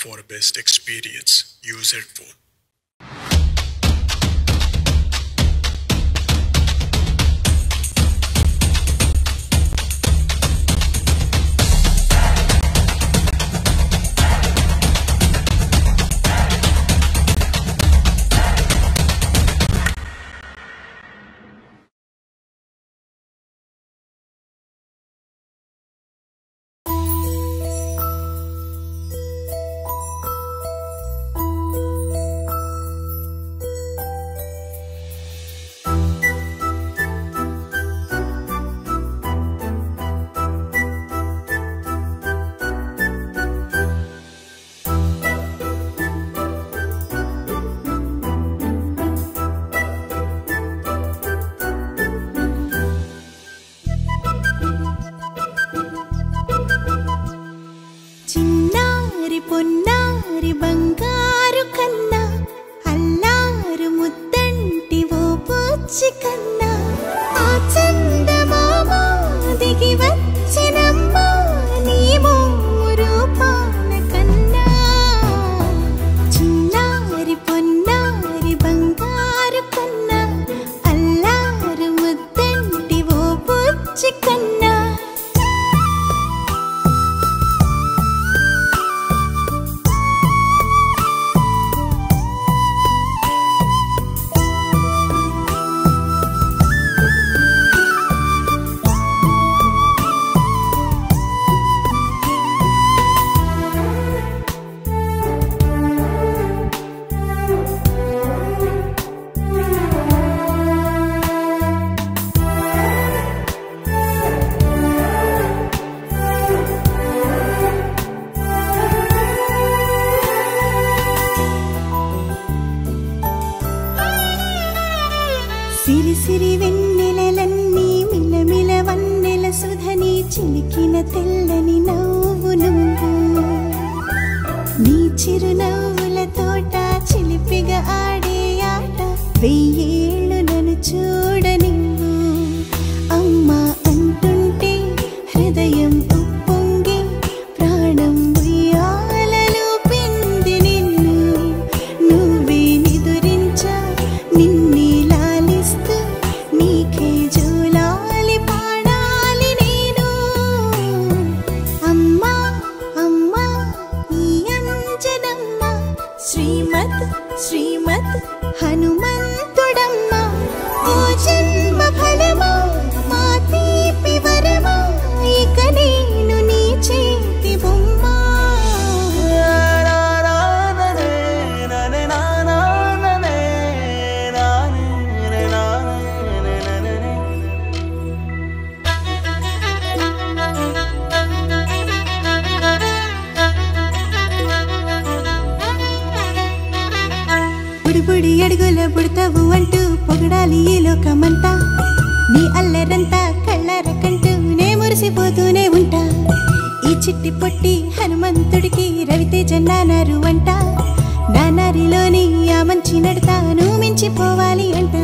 for a best experience. Use headphone. పొన్నారి బంగారు కన్నా అల్లారు ముద్దంటి ఓ బుచ్చి కన్నా ఆ చందమామ దిగి వచ్చినమ్మా నీ రూపాల కన్నా చిన్నారి పొన్నారి బంగారు కన్నా అల్లారు ముద్దంటి ఓ బుచ్చి కన్నా సిరి సిరి వెన్నెలలన్నీ మిలమిల వన్నెల సుధని చిలికిన తెల్లని నవ్వు నువ్వు నీ చిరునవ్వుల తోట చిలిపిగా ఆడే ఆట వెయ్యేళ్ళు నన్ను చూడ నువ్వు అమ్మా అంటుంటే హృదయం ఉప్పొంగి ప్రాణం ఉయ్యాలలో పిండి నిన్ను నువ్వే నిదురించా నిన్నే నీకే జోలాలి పాడాలి నేను అమ్మా అమ్మా ఈ అంజనమ్మ శ్రీమత్ శ్రీమత్ హనుమంతుడమ్మ ఓ జన్మ ఫలమా మా తీపి వరమా ఇక నేను నీ చేతి బొమ్మ బుడి అడుగుల బుడతావు అంటూ పొగడాలి ఈ లోకమంతా నీ అల్లరంతా కళ్ళరకంటూ నే మురిసిపోతూనే ఉంటా ఈ చిట్టి పొట్టి హనుమంతుడికి రవితేజ నానారు అంట నానారిలోని ఆ మంచి నడతాను మించిపోవాలి అంట